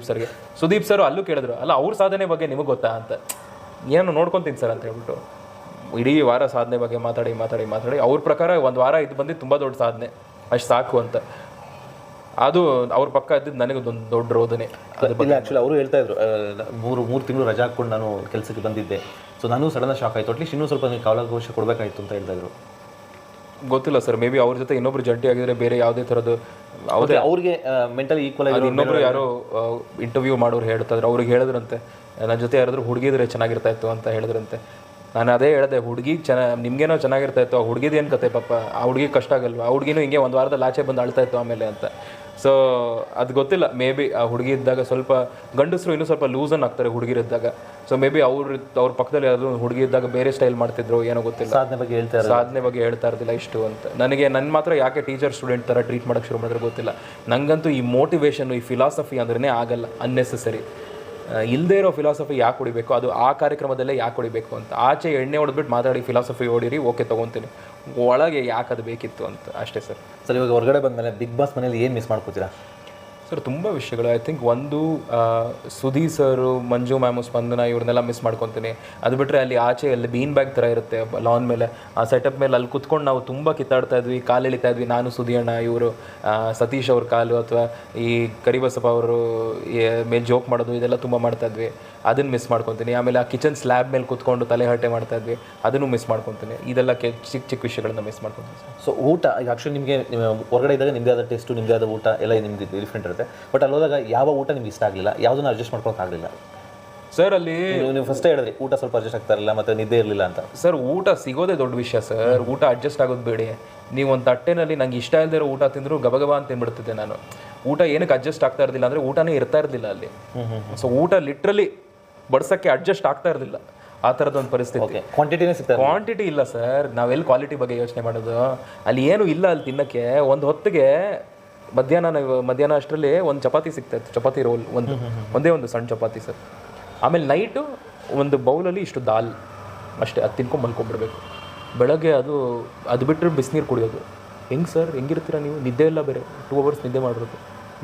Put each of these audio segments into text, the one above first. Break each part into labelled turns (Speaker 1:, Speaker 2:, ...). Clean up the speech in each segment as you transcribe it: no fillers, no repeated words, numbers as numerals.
Speaker 1: ಸರ್ಗೆ. ಸುದೀಪ್ ಸರ್ ಅಲ್ಲೂ ಕೇಳಿದ್ರು, ಅಲ್ಲ ಅವ್ರ ಸಾಧನೆ ಬಗ್ಗೆ ನಿಮಗೆ ಗೊತ್ತಾ ಅಂತ. ಏನು ನೋಡ್ಕೊತೀನಿ ಸರ್ ಅಂತ ಹೇಳ್ಬಿಟ್ಟು ಇಡೀ ವಾರ ಸಾಧನೆ ಬಗ್ಗೆ ಮಾತಾಡಿ ಅವ್ರ ಪ್ರಕಾರ ಒಂದು ವಾರ ಇದು ಬಂದು ತುಂಬ ದೊಡ್ಡ ಸಾಧನೆ, ಅಷ್ಟು ಸಾಕು ಅಂತ. ಅದು ಅವ್ರ ಪಕ್ಕ ಇದ್ದಿದ್ದು ನನಗೆ ಒಂದು ದೊಡ್ಡ ರೋದನೆ.
Speaker 2: ಇಲ್ಲ ಆ್ಯಕ್ಚುಲಿ ಅವರು ಹೇಳ್ತಾ ಇದ್ರು, ಮೂರು ತಿಂಗಳು ರಜಾ ಹಾಕ್ಕೊಂಡು ನಾನು ಕೆಲಸಕ್ಕೆ ಬಂದಿದ್ದೆ, ಸೊ ನಾನು ಸಡನ್ ಶಾಕ್ ಆಯಿತು, ಅಟ್ಲೀಸ್ಟ್ ಇನ್ನೂ ಸ್ವಲ್ಪ ಕಾಲಾವಕಾಶ ಕೊಡಬೇಕಾಯಿತು ಅಂತ ಹೇಳ್ತಾ ಇದ್ರು.
Speaker 1: ಗೊತ್ತಿಲ್ಲ ಸರ್, ಮೇ ಬಿ ಅವ್ರ ಜೊತೆ ಇನ್ನೊಬ್ರು ಜಂಟಿ ಆಗಿದ್ರೆ ಬೇರೆ ಯಾವುದೇ ಥರದ್ದು
Speaker 2: ಅವ್ರಿಗೆ ಮೆಂಟಲಿ ಈಕ್ವಲ್ ಆಗಿ
Speaker 1: ಇನ್ನೊಬ್ರು ಯಾರೋ ಇಂಟರ್ವ್ಯೂ ಮಾಡೋರು ಹೇಳ್ತಾಯಿದ್ರು, ಅವ್ರಿಗೆ ಹೇಳಿದ್ರಂತೆ ನನ್ನ ಜೊತೆ ಯಾರಾದರೂ ಹುಡುಗಿದ್ರೆ ಚೆನ್ನಾಗಿರ್ತಾ ಇತ್ತು ಅಂತ ಹೇಳಿದ್ರಂತೆ. ನಾನು ಅದೇ ಹೇಳಿದೆ, ಹುಡುಗಿ ನಿಮ್ಗೇನೋ ಚೆನ್ನಾಗಿರ್ತಾ ಇತ್ತು, ಆ ಹುಡುಗಿದು ಏನು ಕತೆ ಪಾಪ, ಆ ಹುಡುಗಿ ಕಷ್ಟ ಆಗಲ್ವಾ, ಆ ಹುಡುಗಿನೂ ಹಿಂಗೆ ಒಂದು ವಾರದಲ್ಲಿ ಆಚೆ ಬಂದು ಅಳ್ತಾ ಇತ್ತು ಆಮೇಲೆ ಅಂತ. ಸೊ ಅದು ಗೊತ್ತಿಲ್ಲ, ಮೇ ಬಿ ಆ ಹುಡುಗಿ ಇದ್ದಾಗ ಸ್ವಲ್ಪ ಗಂಡಸರು ಇನ್ನೂ ಸ್ವಲ್ಪ ಲೂಸನ್ ಆಗ್ತಾರೆ ಹುಡುಗಿರಿದ್ದಾಗ. ಸೊ ಮೇ ಬಿ ಅವ್ರ ಪಕ್ಕದಲ್ಲಿ ಯಾರು ಹುಡುಗಿ ಇದ್ದಾಗ ಬೇರೆ ಸ್ಟೈಲ್ ಮಾಡ್ತಿದ್ರು, ಏನೋ ಗೊತ್ತಿಲ್ಲ, ಸಾಧನೆ ಬಗ್ಗೆ ಹೇಳ್ತಾ ಇರಲಿಲ್ಲ ಇಷ್ಟು ಅಂತ. ನನ್ನ ಮಾತ್ರ ಯಾಕೆ ಟೀಚರ್ ಸ್ಟೂಡೆಂಟ್ ಥರ ಟ್ರೀಟ್ ಮಾಡೋಕ್ಕೆ ಶುರು ಮಾಡಿದ್ರೆ ಗೊತ್ತಿಲ್ಲ. ನನಗಂತೂ ಈ ಮೋಟಿವೇಶನ್, ಈ ಫಿಲಾಸಫಿ ಅಂದ್ರೇ ಆಗಲ್ಲ, ಅನ್ನೆಸೆಸರಿ. ಇಲ್ಲದೇ ಇರೋ ಫಿಲಾಸಫಿ ಯಾಕೆ ಹೊಡಿಬೇಕು, ಅದು ಆ ಕಾರ್ಯಕ್ರಮದಲ್ಲೇ ಯಾಕೆ ಹೊಡಿಬೇಕು ಅಂತ. ಆಚೆ ಎಣ್ಣೆ ಹೊಡೆದ್ಬಿಟ್ಟು ಮಾತಾಡಿ ಫಿಲಾಸಫಿ ಹೊಡೀರಿ, ಓಕೆ ತೊಗೊತೀನಿ, ಒಳಗೆ ಯಾಕೆ ಅದು ಬೇಕಿತ್ತು ಅಂತ ಅಷ್ಟೇ ಸರ್.
Speaker 2: ಸರ್ ಇವಾಗ ಹೊರಗಡೆ ಬಂದಮೇಲೆ ಬಿಗ್ ಬಾಸ್ ಮನೇಲಿ ಏನು ಮಿಸ್ ಮಾಡ್ಕೋತೀರಾ
Speaker 1: ಸರ್? ತುಂಬ ವಿಷಯಗಳು. ಐ ಥಿಂಕ್ ಒಂದು ಸುಧೀ ಸರು, ಮಂಜು ಮ್ಯಾಮು, ಸ್ಪಂದನ ಇವ್ರನ್ನೆಲ್ಲ ಮಿಸ್ ಮಾಡ್ಕೊತೀನಿ. ಅದು ಬಿಟ್ಟರೆ ಅಲ್ಲಿ ಆಚೆ ಅಲ್ಲಿ ಬೀನ್ ಬ್ಯಾಗ್ ಥರ ಇರುತ್ತೆ ಲಾನ್ ಮೇಲೆ, ಆ ಸೆಟಪ್ ಮೇಲೆ ಅಲ್ಲಿ ಕುತ್ಕೊಂಡು ನಾವು ತುಂಬ ಕಿತ್ತಾಡ್ತಾ ಇದ್ವಿ, ಕಾಲು ಎಳಿತಾ ಇದ್ವಿ. ನಾನು, ಸುಧಿ ಅಣ್ಣ, ಇವರು ಸತೀಶ್ ಅವ್ರ ಕಾಲು, ಅಥವಾ ಈ ಕರಿಬಸಪ್ಪ ಅವರು ಮೇಲೆ ಜೋಕ್ ಮಾಡೋದು, ಇದೆಲ್ಲ ತುಂಬ ಮಾಡ್ತಾ ಇದ್ವಿ. ಅದನ್ನು ಮಿಸ್ ಮಾಡ್ಕೊತೀನಿ. ಆಮೇಲೆ ಆ ಕಿಚನ್ ಸ್ಲ್ಯಾಬ್ ಮೇಲೆ ಕುತ್ಕೊಂಡು ತಲೆ ಹರಟೆ ಮಾಡ್ತಾ ಇದ್ವಿ, ಅದನ್ನು ಮಿಸ್ ಮಾಡ್ಕೊತೀನಿ. ಇದೆಲ್ಲ ಚಿಕ್ಕ ವಿಷಯಗಳನ್ನ ಮಿಸ್ ಮಾಡ್ಕೊತೀನಿ ಸರ್.
Speaker 2: ಸೊ ಊಟ ಈಗ ಆ್ಯಕ್ಚುಲಿ ನಿಮಗೆ ಹೊರಗಡೆ ಇದ್ದಾಗ ನಿಮ್ಮದೇ ಆದ ಟೇಸ್ಟು, ನಿಮ್ಮದೇ ಆದ ಊಟ ಎಲ್ಲ ನಿಮ್ದು ಡಿಫ್ರೆಂಟ್ ಇರುತ್ತೆ. ಬಟ್ ಅಲ್ಲಿ ಹೋದಾಗ ಯಾವ ಊಟ ನಿಮ್ಗೆ ಇಷ್ಟ ಆಗಲಿಲ್ಲ, ಯಾವುದನ್ನು ಅಡ್ಜಸ್ಟ್ ಮಾಡ್ಕೊಳಕ್ಕಾಗಲಿಲ್ಲ
Speaker 1: ಸರ್? ಅಲ್ಲಿ
Speaker 2: ನೀವು ಫಸ್ಟೇ ಹೇಳಿದ್ರಿ ಊಟ ಸ್ವಲ್ಪ ಅಡ್ಜಸ್ಟ್ ಆಗ್ತಾ ಇರಲಿಲ್ಲ, ಮತ್ತು ನಿದ್ದೆ ಇರಲಿಲ್ಲ ಅಂತ.
Speaker 1: ಸರ್ ಊಟ ಸಿಗೋದೇ ದೊಡ್ಡ ವಿಷಯ ಸರ್. ಊಟ ಅಡ್ಜಸ್ಟ್ ಆಗೋದು ಬೇಡಿ. ನೀವು ಒಂದು ತಟ್ಟೆನಲ್ಲಿ ನಂಗೆ ಇಷ್ಟ ಇಲ್ಲದೆ ಇರೋ ಊಟ ತಿಂದರೂ ಗಬಗಬ ಅಂತ ತಿಂದ್ಬಿಡ್ತಿದ್ದೆ ನಾನು. ಊಟ ಏನಕ್ಕೆ ಅಡ್ಜಸ್ಟ್ ಆಗ್ತಾ ಇರಲಿಲ್ಲ ಅಂದರೆ ಊಟನೇ ಇರ್ತಾ ಇರಲಿಲ್ಲ ಅಲ್ಲಿ. ಸೊ ಊಟ ಲಿಟ್ರಲಿ ಬಡ್ಸೋಕ್ಕೆ ಅಡ್ಜಸ್ಟ್ ಆಗ್ತಾ ಇರಲಿಲ್ಲ, ಆ ಥರದೊಂದು ಪರಿಸ್ಥಿತಿ. ಕ್ವಾಂಟಿಟಿ ಇಲ್ಲ ಸರ್. ನಾವೆಲ್ಲಿ ಕ್ವಾಲಿಟಿ ಬಗ್ಗೆ ಯೋಚನೆ ಮಾಡೋದು? ಅಲ್ಲಿ ಏನೂ ಇಲ್ಲ ಅಲ್ಲಿ ತಿನ್ನೋಕ್ಕೆ. ಒಂದು ಹೊತ್ತಿಗೆ ಮಧ್ಯಾಹ್ನ ಅಷ್ಟರಲ್ಲಿ ಒಂದು ಚಪಾತಿ ಸಿಗ್ತಾಯಿತ್ತು, ಚಪಾತಿ ರೋಲ್, ಒಂದೇ ಒಂದು ಸಣ್ಣ ಚಪಾತಿ ಸರ್. ಆಮೇಲೆ ನೈಟು ಒಂದು ಬೌಲಲ್ಲಿ ಇಷ್ಟು ದಾಲ್ ಅಷ್ಟೇ, ಅದು ತಿನ್ಕೊಂಡು ಮಲ್ಕೊಂಡ್ಬಿಡ್ಬೇಕು. ಬೆಳಗ್ಗೆ ಅದು ಬಿಟ್ಟರೆ ಬಿಸಿನೀರು ಕುಡಿಯೋದು. ಹೆಂಗೆ ಸರ್, ಹೆಂಗಿರ್ತೀರ ನೀವು? ನಿದ್ದೆ ಎಲ್ಲ ಬೇರೆ 2 hours ನಿದ್ದೆ ಮಾಡಿರೋದು.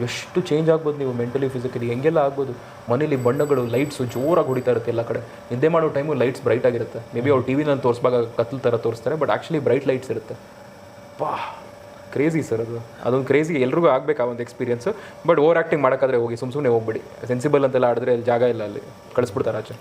Speaker 1: ಎಷ್ಟು ಚೇಂಜ್ ಆಗ್ಬೋದು ನೀವು ಮೆಂಟಲಿ, ಫಿಸಿಕಲಿ, ಹೆಂಗೆಲ್ಲ ಆಗ್ಬೋದು. ಮನೇಲಿ ಬಣ್ಣಗಳು, ಲೈಟ್ಸು ಜೋರಾಗಿ ಹೊಡಿತಾ ಇರುತ್ತೆ ಎಲ್ಲ ಕಡೆ. ನಿದ್ದೆ ಮಾಡೋ ಟೈಮು ಲೈಟ್ಸ್ ಬ್ರೈಟ್ ಆಗಿರುತ್ತೆ. ಮೇ ಬಿ ಅವ್ರು ಟಿ ವಿನಲ್ಲಿ ತೋರಿಸ್ದಾಗ ಕತ್ಲು ಥರ ತೋರಿಸ್ತಾರೆ, ಬಟ್ ಆ್ಯಕ್ಚುಲಿ ಬ್ರೈಟ್ ಲೈಟ್ಸ್ ಇರುತ್ತೆ. ಕ್ರೇಜಿ ಸರ್ ಅದೊಂದು ಕ್ರೇಜಿ. ಎಲ್ರಿಗೂ ಆಗಬೇಕು ಆ ಒಂದು ಎಕ್ಸ್ಪೀರಿಯನ್ಸು. ಬಟ್ ಓವರ್ ಆ್ಯಕ್ಟಿಂಗ್ ಮಾಡೋಕ್ಕಾದ್ರೆ ಹೋಗಿ ಸುಮ್ಮನೆ ಹೋಗ್ಬಿಡಿ. ಸೆನ್ಸಿಬಲ್ ಅಂತೆಲ್ಲ ಆಡಿದ್ರೆ ಅಲ್ಲಿ ಜಾಗ ಇಲ್ಲ, ಅಲ್ಲಿ ಕಳಿಸ್ಬಿಡ್ತಾರೆ ಆಚೆ.